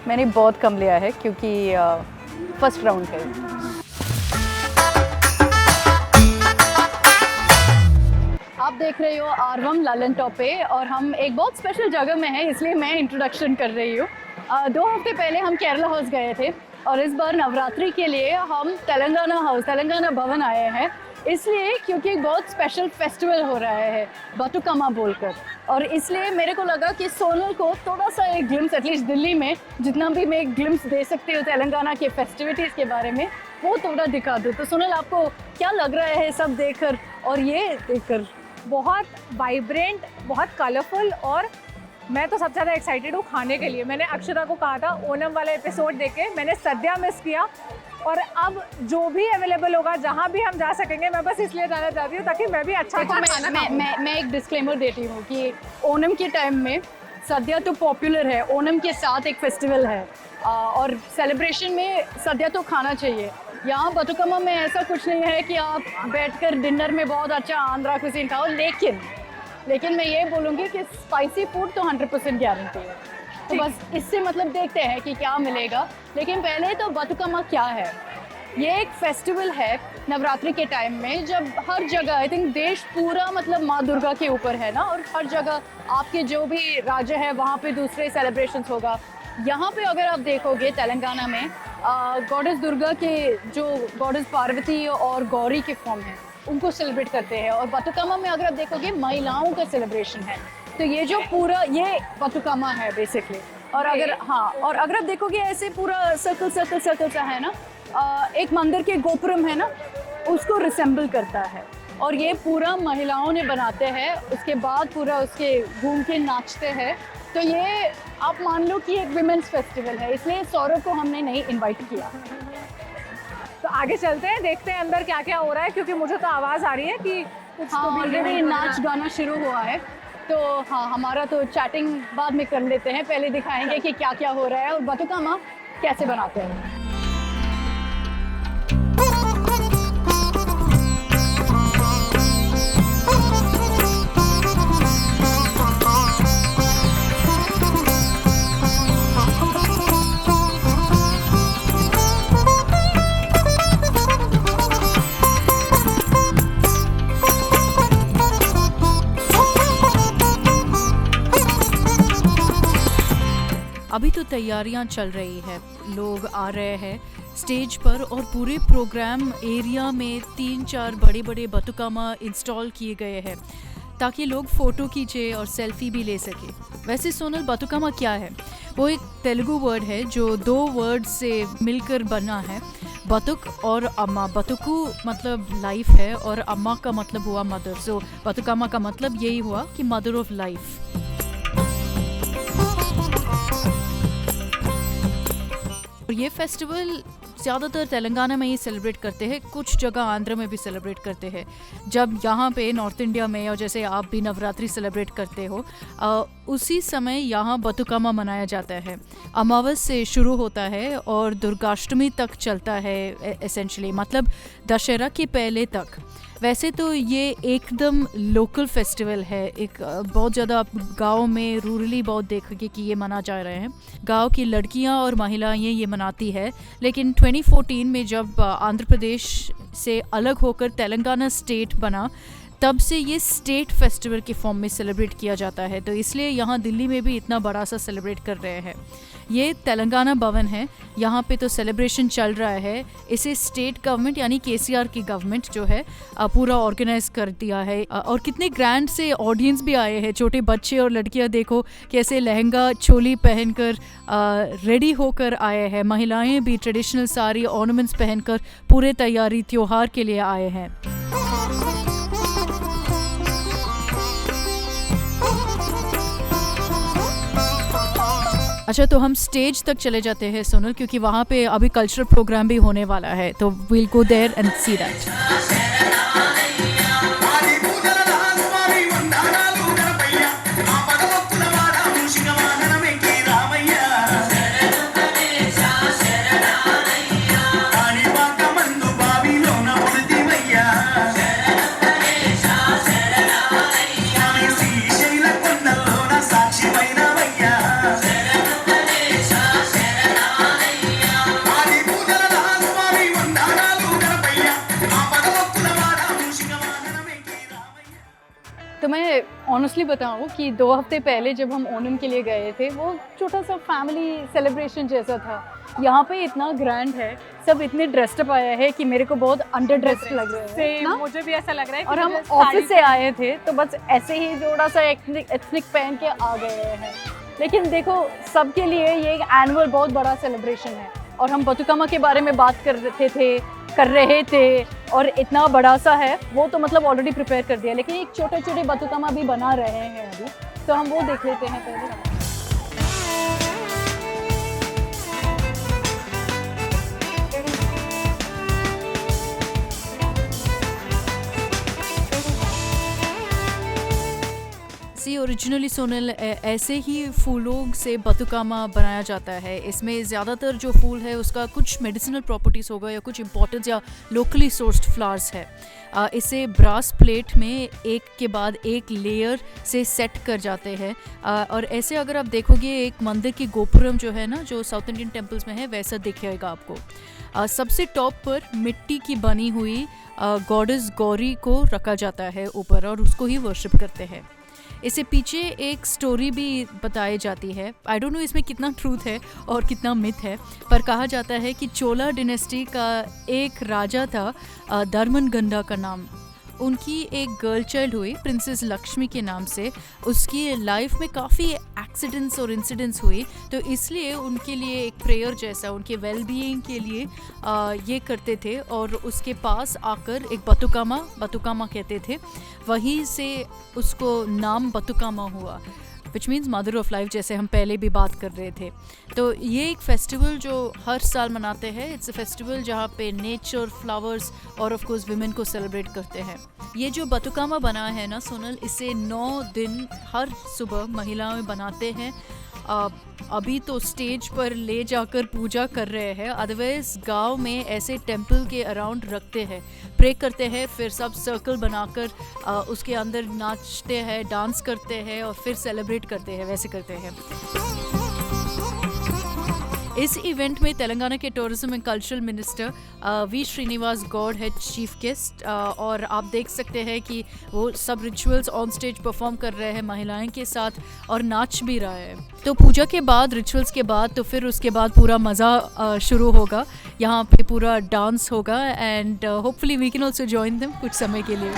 मैंने बहुत कम लिया है क्योंकि फर्स्ट राउंड है। आप देख रहे हो आरवम लालन टॉप पे और हम एक बहुत स्पेशल जगह में हैं, इसलिए मैं इंट्रोडक्शन कर रही हूँ। 2 हफ्ते पहले हम केरला हाउस गए थे और इस बार नवरात्रि के लिए हम तेलंगाना भवन आए हैं, इसलिए क्योंकि एक बहुत स्पेशल फेस्टिवल हो रहा है बतुकम्मा बोलकर, और इसलिए मेरे को लगा कि सोनल को थोड़ा सा एक ग्लिम्स एटलीस्ट दिल्ली में जितना भी मैं एक ग्लिम्स दे सकती हूँ तेलंगाना के फेस्टिविटीज़ के बारे में वो थोड़ा दिखा दूँ। तो सोनल, आपको क्या लग रहा है सब देखकर और ये देखकर? बहुत वाइब्रेंट, बहुत कलरफुल, और मैं तो सबसे ज़्यादा एक्साइटेड हूँ खाने के लिए। मैंने अक्षरा को कहा था ओनम वाला एपिसोड देखे, मैंने सद्या मिस किया, और अब जो भी अवेलेबल होगा जहाँ भी हम जा सकेंगे, मैं बस इसलिए जाना चाहती हूँ ताकि मैं भी अच्छा खाना मैं एक डिस्क्लेमर देती हूँ कि ओनम के टाइम में सद्या तो पॉपुलर है, ओनम के साथ एक फेस्टिवल है और सेलिब्रेशन में सद्या तो खाना चाहिए। यहाँ बतुकम्मा में ऐसा कुछ नहीं है कि आप बैठकर डिनर में बहुत अच्छा आंध्रा कुजीन खाओ, लेकिन मैं ये बोलूँगी कि स्पाइसी फूड तो 100% गारंटी है। तो बस इससे मतलब देखते हैं कि क्या मिलेगा। लेकिन पहले तो बतुकम्मा क्या है? ये एक फेस्टिवल है नवरात्रि के टाइम में, जब हर जगह आई थिंक देश पूरा मतलब माँ दुर्गा के ऊपर है ना, और हर जगह आपके जो भी राज्य है वहाँ पे दूसरे सेलिब्रेशंस होगा। यहाँ पे अगर आप देखोगे तेलंगाना में गॉडेस दुर्गा के जो गॉडेस पार्वती और गौरी के फॉर्म है उनको सेलिब्रेट करते हैं, और बतुकम्मा में अगर आप देखोगे महिलाओं का सेलिब्रेशन है। तो ये जो पूरा ये बतुकम्मा है बेसिकली। और अगर अगर आप देखोगे ऐसे पूरा सर्कल सा है ना, एक मंदिर के गोपुरम है ना, उसको रिसेंबल करता है, और ये पूरा महिलाओं ने बनाते हैं। उसके बाद पूरा उसके घूम के नाचते हैं। तो ये आप मान लो कि एक विमेंस फेस्टिवल है, इसलिए सौरभ को हमने नहीं इनवाइट किया। तो आगे चलते हैं, देखते हैं अंदर क्या क्या हो रहा है, क्योंकि मुझे तो आवाज़ आ रही है कि कुछ ऑलरेडी नाच गाना शुरू हुआ है। तो हाँ, हमारा तो चैटिंग बाद में कर लेते हैं, पहले दिखाएंगे कि क्या क्या हो रहा है और बतुकम्मा कैसे बनाते हैं। अभी तो तैयारियां चल रही है, लोग आ रहे हैं स्टेज पर और पूरे प्रोग्राम एरिया में 3-4 बड़े बड़े बतुकम्मा इंस्टॉल किए गए हैं ताकि लोग फ़ोटो खींचे और सेल्फी भी ले सके। वैसे सोनल, बतुकम्मा क्या है? वो एक तेलुगु वर्ड है जो 2 वर्ड से मिलकर बना है, बतुक और अम्मा। बतुकु मतलब लाइफ है और अम्मा का मतलब हुआ मदर, सो बतुकम्मा का मतलब यही हुआ कि मदर ऑफ लाइफ। और ये फेस्टिवल ज़्यादातर तेलंगाना में ही सेलिब्रेट करते हैं, कुछ जगह आंध्र में भी सेलिब्रेट करते हैं। जब यहाँ पे नॉर्थ इंडिया में, और जैसे आप भी नवरात्रि सेलिब्रेट करते हो, उसी समय यहाँ बतुकम्मा मनाया जाता है। अमावस से शुरू होता है और दुर्गाष्टमी तक चलता है एसेंशली, मतलब दशहरा के पहले तक। वैसे तो ये एकदम लोकल फेस्टिवल है, एक बहुत ज़्यादा आप गाँव में रूरली बहुत देखोगे कि ये मना जा रहे हैं। गांव की लड़कियां और महिलाएं ये मनाती है, लेकिन 2014 में जब आंध्र प्रदेश से अलग होकर तेलंगाना स्टेट बना, तब से ये स्टेट फेस्टिवल के फॉर्म में सेलिब्रेट किया जाता है। तो इसलिए यहाँ दिल्ली में भी इतना बड़ा सा सेलिब्रेट कर रहे हैं। ये तेलंगाना भवन है, यहाँ पे तो सेलिब्रेशन चल रहा है। इसे स्टेट गवर्नमेंट यानी केसीआर की गवर्नमेंट जो है पूरा ऑर्गेनाइज कर दिया है, और कितने ग्रैंड से ऑडियंस भी आए हैं। छोटे बच्चे और लड़कियाँ देखो कैसे लहंगा चोली पहनकर रेडी होकर आए हैं। महिलाएं भी ट्रेडिशनल साड़ी ऑर्नामेंट्स पहनकर पूरे तैयारी त्योहार के लिए आए हैं। अच्छा, तो हम स्टेज तक चले जाते हैं सोनल, क्योंकि वहाँ पे अभी कल्चरल प्रोग्राम भी होने वाला है, तो we'll go there and see that. तो मैं ऑनेस्टली बताऊँ कि 2 हफ्ते पहले जब हम ओणम के लिए गए थे, वो छोटा सा फैमिली सेलिब्रेशन जैसा था। यहाँ पे इतना ग्रैंड है, सब इतने ड्रेस्ड अप आया है कि मेरे को बहुत अंडर ड्रेस्ड लग रहे हैं Same, ना? मुझे भी ऐसा लग रहा है कि और हम मुझे साड़ी ऑफिस से आए थे तो बस ऐसे ही थोड़ा सा एथनिक पहन के आ गए हैं। लेकिन देखो, सबके लिए ये एक एनुअल बहुत बड़ा सेलिब्रेशन है और हम बतुकम्मा के बारे में बात कर रहे थे और इतना बड़ा सा है वो, तो मतलब ऑलरेडी प्रिपेयर कर दिया, लेकिन एक छोटे छोटे बतुकम्मा भी बना रहे हैं अभी, तो हम वो देख लेते हैं पहले। सी ओरिजिनली सोनल ऐसे ही फूलों से बतुकामा बनाया जाता है। इसमें ज़्यादातर जो फूल है उसका कुछ मेडिसिनल प्रॉपर्टीज़ होगा या कुछ इंपॉर्टेंट या लोकली सोर्स्ड फ्लावर्स है। इसे ब्रास प्लेट में एक के बाद एक लेयर से सेट कर जाते हैं। और ऐसे अगर आप देखोगे एक मंदिर की गोपुरम जो है ना, जो साउथ इंडियन टेम्पल्स में है, वैसा दिखेगा आपको। सबसे टॉप पर मिट्टी की बनी हुई गॉडेस गौरी को रखा जाता है ऊपर और उसको ही वर्शिप करते हैं। इससे पीछे एक स्टोरी भी बताई जाती है। आई डोंट नो इसमें कितना ट्रूथ है और कितना मिथ है, पर कहा जाता है कि चोला डिनेस्टी का एक राजा था, धर्मनगंडा का नाम। उनकी एक गर्ल चाइल्ड हुई प्रिंसेस लक्ष्मी के नाम से। उसकी लाइफ में काफ़ी एक्सीडेंट्स और इंसिडेंट्स हुई, तो इसलिए उनके लिए एक प्रेयर जैसा उनके वेल बीइंग के लिए ये करते थे और उसके पास आकर एक बतुकामा कहते थे, वहीं से उसको नाम बतुकामा हुआ, which means mother of life, जैसे हम पहले भी बात कर रहे थे। तो ये एक फेस्टिवल जो हर साल मनाते हैं, इट्स अ फेस्टिवल जहाँ पे नेचर, फ्लावर्स और ऑफ कोर्स विमेन को सेलिब्रेट करते हैं। ये जो बतुकामा बना है ना सोनल, इसे 9 दिन हर सुबह महिलाएं बनाते हैं। अभी तो स्टेज पर ले जाकर पूजा कर रहे हैं, अदरवाइज गांव में ऐसे टेंपल के अराउंड रखते हैं, प्रे करते हैं, फिर सब सर्कल बनाकर उसके अंदर नाचते हैं, डांस करते हैं और फिर सेलिब्रेट करते हैं, वैसे करते हैं। इस इवेंट में तेलंगाना के tourism and cultural minister V Srinivas Goud है चीफ गेस्ट, और आप देख सकते हैं कि वो सब रिचुअल्स ऑन स्टेज परफॉर्म कर रहे हैं महिलाएं के साथ और नाच भी रहा है। तो पूजा के बाद, रिचुअल्स के बाद, तो फिर उसके बाद पूरा मज़ा शुरू होगा। यहाँ पे पूरा डांस होगा and hopefully we can also join them कुछ समय के लिए।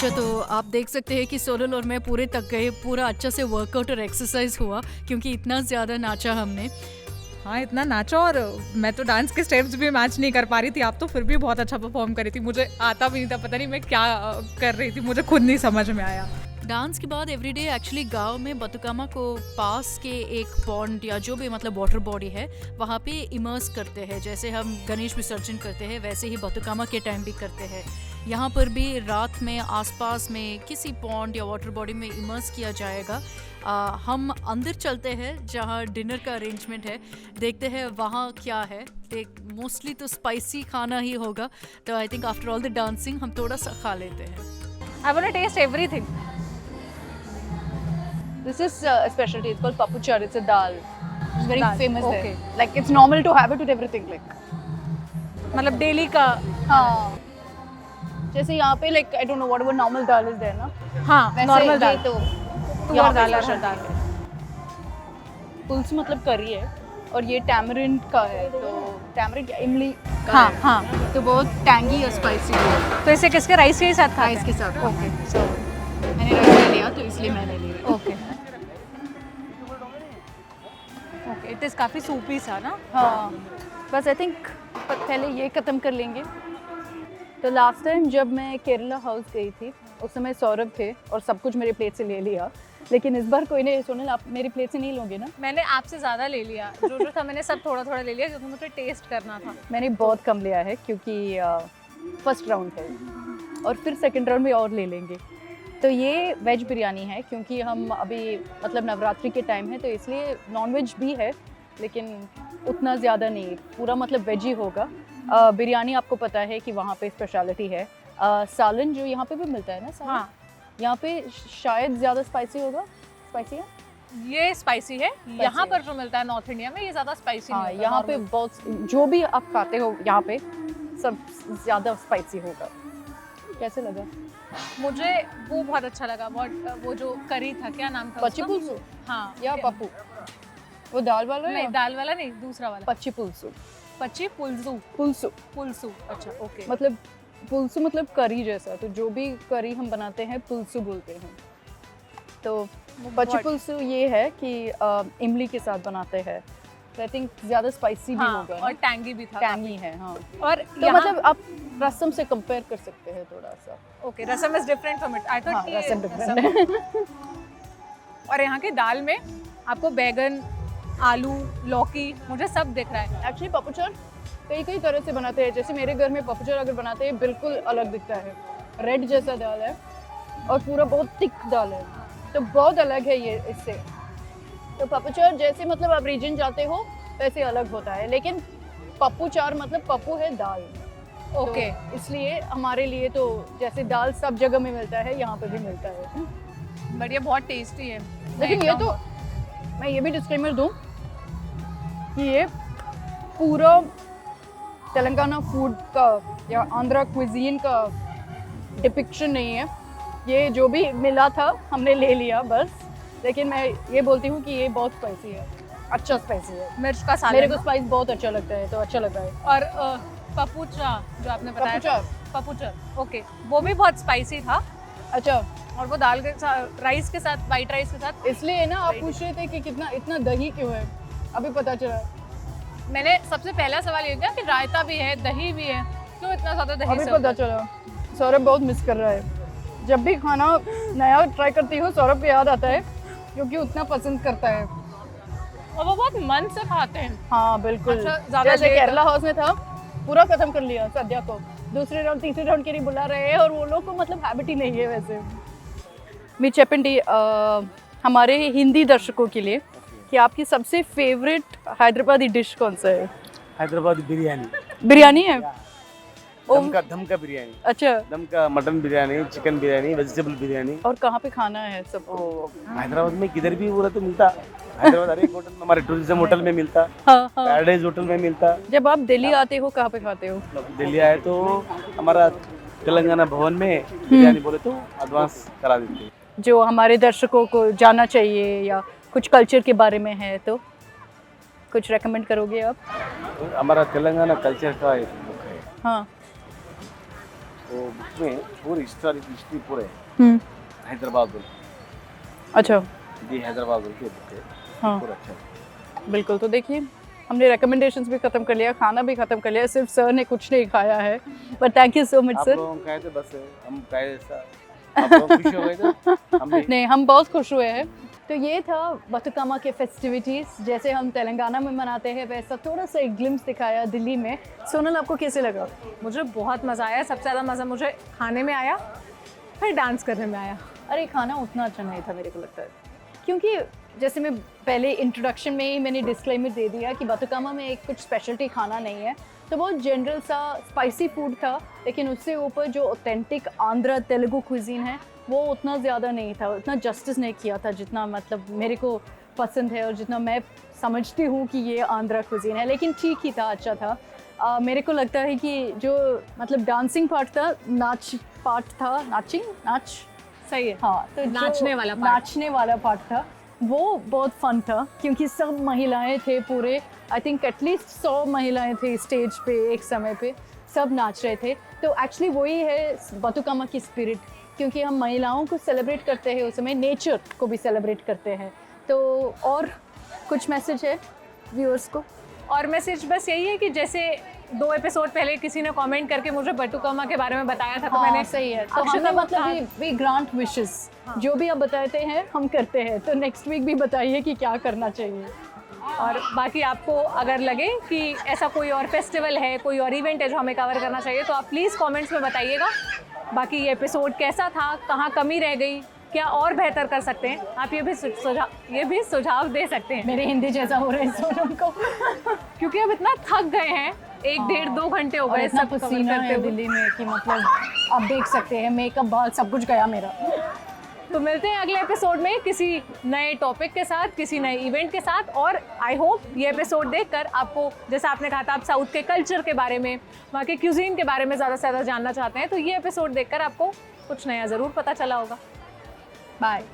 अच्छा, तो आप देख सकते हैं कि सोनल और मैं पूरे तक गए, पूरा अच्छा से वर्कआउट और एक्सरसाइज हुआ क्योंकि इतना ज़्यादा नाचा हमने। हाँ, इतना नाचा, और मैं तो डांस के स्टेप्स भी मैच नहीं कर पा रही थी। आप तो फिर भी बहुत अच्छा परफॉर्म करी थी, मुझे आता भी नहीं था, पता नहीं मैं क्या कर रही थी, मुझे खुद नहीं समझ में आया। डांस के बाद एवरीडे एक्चुअली गांव में बतुकामा को पास के एक पॉन्ड या जो भी मतलब वाटर बॉडी है वहाँ पे इमर्स करते हैं। जैसे हम गणेश विसर्जन करते हैं वैसे ही बतुकामा के टाइम भी करते हैं। यहाँ पर भी रात में आसपास में किसी पॉन्ड या वाटर बॉडी में इमर्स किया जाएगा। हम अंदर चलते हैं जहाँ डिनर का अरेंजमेंट है, देखते हैं वहाँ क्या है। मोस्टली तो स्पाइसी खाना ही होगा, तो I think after all the dancing हम थोड़ा सा खा लेते हैं। I want to taste everything. This is a specialty. It's called papuchar. It's a dal. It's very Dal, famous okay. there. Like it's normal to have it with everything. Like मतलब daily का। हाँ, जैसे यहाँ पे like I don't know whatever normal dal is there ना, हाँ, वैसे normal ये दाल, तो तुअर दाल, special अरहर दाल। पुल्स मतलब करी है और ये टैमरिंड का है, तो टैमरिंड इमली का हाँ है। हाँ, तो बहुत टैंगी और स्पाइसी है। तो इसे किसके राइस के ही साथ खाते राइस के साथ। ओके, सो मैंने राइस ले लिया तो इसलिए मैंने लिया। ओके ओके, इट इज़ काफ़ी सूपी सा ना। हाँ, बस आई थिंक पहले ये ख़त्म कर लेंगे। तो लास्ट टाइम जब मैं केरला हाउस गई थी उस समय सौरभ थे और सब कुछ मेरे प्लेट से ले लिया, लेकिन इस बार कोई नहीं। सोनल, आप मेरी प्लेट से नहीं लोगे ना? मैंने आपसे ज़्यादा ले लिया, जो था मैंने सब थोड़ा थोड़ा ले लिया क्योंकि मुझे टेस्ट करना था। मैंने बहुत कम लिया है क्योंकि फर्स्ट राउंड है और फिर सेकंड राउंड में और ले लेंगे। तो ये वेज बिरयानी है क्योंकि हम अभी मतलब नवरात्रि के टाइम है, तो इसलिए नॉन वेज भी है लेकिन उतना ज़्यादा नहीं, पूरा मतलब वेज ही होगा। बिरयानी आपको पता है कि वहाँ पे स्पेशलिटी है। सालन जो यहाँ पे भी मिलता है ना, सालन हाँ, यहाँ पे शायद ज़्यादा स्पाइसी होगा। स्पाइसी है? ये स्पाइसी है। यहाँ पर जो मिलता है नॉर्थ इंडिया में ये ज़्यादा स्पाइसी हाँ, नहीं होता। यहाँ पे normal। बहुत जो भी आप खाते हो यहाँ पे सब ज़्यादा स्पाइसी होगा। कैसे लगा? मुझे वो बहुत अच्छा लगा, बहुत वो जो करी था, क्या नाम था पच्ची उसका? पुल्सू हाँ, या पप्पू? वो दाल वाला नहीं, है? दाल वाला नहीं, दूसरा वाला। पच्ची पुल्सू। पच्ची पुल्सू। पुल्सू पुल्सू, अच्छा, ओके। मतलब पुल्सू मतलब करी जैसा, तो जो भी करी हम बनाते हैं पुल्सू बोलते हैं। तो पच्ची पुल्सू ये है कि इमली के साथ बनाते हैं, तो आई थिंक ज़्यादा स्पाइसी भी हाँ, होगा और टैंगी भी था। टैंगी है। हाँ, और तो मतलब आप रसम से कंपेयर कर सकते हैं थोड़ा सा। Okay, rasam is different from it. I हाँ, थॉट रसम डिफरेंट है। और यहाँ की दाल में आपको बैगन, आलू, लौकी, मुझे सब दिख रहा है। एक्चुअली पपुचर कई कई तरह से बनाते हैं। जैसे मेरे घर में पपुचर अगर बनाते हैं बिल्कुल अलग दिखता है, रेड जैसा दाल है और पूरा बहुत थिक दाल है, तो बहुत अलग है ये इससे। तो पपुचर जैसे मतलब आप रीजन जाते हो वैसे अलग होता है, लेकिन पप्पू चार मतलब पप्पू है दाल। ओके, तो इसलिए हमारे लिए तो जैसे दाल सब जगह में मिलता है, यहाँ पे भी मिलता है। बट ये बहुत टेस्टी है। लेकिन ये तो मैं ये भी डिस्क्लेमर दूँ कि ये पूरा तेलंगाना फूड का या आंध्रा क्विजीन का डिपिक्शन नहीं है। ये जो भी मिला था हमने ले लिया बस, लेकिन मैं ये बोलती हूँ कि ये बहुत स्पाइसी है, अच्छा स्पाइसी है। मिर्च का सालन। मेरे को स्पाइस बहुत अच्छा लगता है, तो अच्छा लगा है। और पपूचा जो आपने बताया था, पपुचर। पपूचर, ओके, वो भी बहुत स्पाइसी था। अच्छा, और वो दाल के साथ, राइस के साथ, वाइट राइस के साथ। इसलिए ना आप पूछ रहे थे कि कितना इतना दही क्यों है, अभी पता चला। मैंने सबसे पहला सवाल ये किया कि रायता भी है, दही भी है, क्यों इतना ज़्यादा दही अभी से पता चला। सौरभ बहुत मिस कर रहा है। जब भी खाना नया ट्राई करती हूँ सौरभ को याद आता है क्योंकि उतना पसंद करता है। और वो बहुत मन से खाते हैं। हाँ बिल्कुल। अच्छा, ज़्यादा जैसे लेट- केरला हाउस में था, पूरा खत्म कर लिया सद्या को। दूसरे राउंड तीसरे राउंड के लिए बुला रहे हैं और वो लोग को मतलब हैबिट ही नहीं है वैसे। मी चेपेंडी हमारे हिंदी दर्शकों के लिए कि आपकी सबसे फेवरेट हैदराबादी डिश कौन सा है? हैदराबादी बिरयानी, बिरयानी है? दम का बिरयानी, अच्छा, दम का mutton biryani, chicken biryani, vegetable biryani. और कहाँ पे खाना है सबको? हैदराबाद में किधर भी बोला तो मिलता। हैदराबाद हर एक होटल में, हमारे टूरिज्म होटल में मिलता, हाँ हाँ। पैराडाइज होटल में मिलता। जब आप दिल्ली आते हो कहाँ पे खाते हो? दिल्ली आए तो हमारा तेलंगाना भवन में बिरयानी बोले तो एडवांस करा देते। जो हमारे दर्शकों को जानना चाहिए या कुछ कल्चर के बारे में है तो कुछ रेकमेंड करोगे आप? तो हमारा तेलंगाना कल्चर का एक बुक है, हाँ, तो उसमें पूरी हिस्ट्री पूरे हैदराबाद बोल अच्छा जी हैदराबाद बोल के बुक है हाँ पूरा अच्छा है। बिल्कुल। तो देखिए हमने रिकमेंडेशंस भी ख़त्म कर लिया, खाना भी ख़त्म कर लिया, सिर्फ सर ने कुछ नहीं खाया है, but thank you so much आप सर। लोग कहे थे बस हम कहे ऐसा आप लोग खुश हो गए थे हम भी नहीं हम बहुत खुश हुए हैं। तो ये था बतुकामा के फेस्टिविटीज़, जैसे हम तेलंगाना में मनाते हैं वैसा थोड़ा सा एक ग्लिम्स दिखाया दिल्ली में। सोनल आपको कैसे लगा? मुझे बहुत मज़ा आया, सबसे ज़्यादा मज़ा मुझे खाने में आया, फिर डांस करने में आया। अरे खाना उतना अच्छा नहीं था मेरे को लगता है, क्योंकि जैसे मैं पहले इंट्रोडक्शन में ही मैंने डिस्क्लेमर दे दिया कि बतुकामा में एक कुछ स्पेशलिटी खाना नहीं है, तो बहुत जनरल सा स्पाइसी फूड था, लेकिन उससे ऊपर जो ऑथेंटिक आंध्रा तेलुगु क्विजीन है वो उतना ज़्यादा नहीं था, उतना जस्टिस नहीं किया था जितना मतलब मेरे को पसंद है और जितना मैं समझती हूँ कि ये आंध्रा क्विजीन है। लेकिन ठीक ही था, अच्छा था। मेरे को लगता है कि जो मतलब डांसिंग पार्ट था, नाच पार्ट था, नाच सही है। हाँ, तो नाचने वाला part। नाचने वाला पार्ट था वो बहुत फन था, क्योंकि सब महिलाएं थे पूरे, आई थिंक एटलीस्ट 100 महिलाएं थी स्टेज पे एक समय पे, सब नाच रहे थे। तो एक्चुअली वही है बतुकामा की स्पिरिट, क्योंकि हम महिलाओं को सेलिब्रेट करते हैं, उस समय नेचर को भी सेलिब्रेट करते हैं। तो और कुछ मैसेज है व्यूअर्स को? और मैसेज बस यही है कि जैसे 2 एपिसोड पहले किसी ने कमेंट करके मुझे बतुकामा के बारे में बताया था, तो मैंने सही है, तो अक्षता हमने को मतलब वी ग्रांट विशेस, जो भी आप बताते हैं हम करते हैं। तो नेक्स्ट वीक भी बताइए कि क्या करना चाहिए। और बाकी आपको अगर लगे कि ऐसा कोई और फेस्टिवल है, कोई और इवेंट है जो हमें कवर करना चाहिए, तो आप प्लीज़ कमेंट्स में बताइएगा। बाकी ये एपिसोड कैसा था, कहाँ कमी रह गई, क्या और बेहतर कर सकते हैं, आप ये भी सुझाव दे सकते हैं। मेरे हिंदी जैसा हो रहा है सोनम को क्योंकि अब इतना थक गए हैं, 1-1.5-2 घंटे हो और गए इतना सब कवर पसीना करते है हुए। दिल्ली में कि मतलब आप देख सकते हैं मेकअप बाल सब कुछ गया मेरा। तो मिलते हैं अगले एपिसोड में किसी नए टॉपिक के साथ, किसी नए इवेंट के साथ। और आई होप ये एपिसोड देखकर आपको, जैसा आपने कहा था आप साउथ के कल्चर के बारे में, वहाँ के क्यूजीन के बारे में ज़्यादा से ज़्यादा जानना चाहते हैं, तो ये एपिसोड देखकर आपको कुछ नया ज़रूर पता चला होगा। बाय।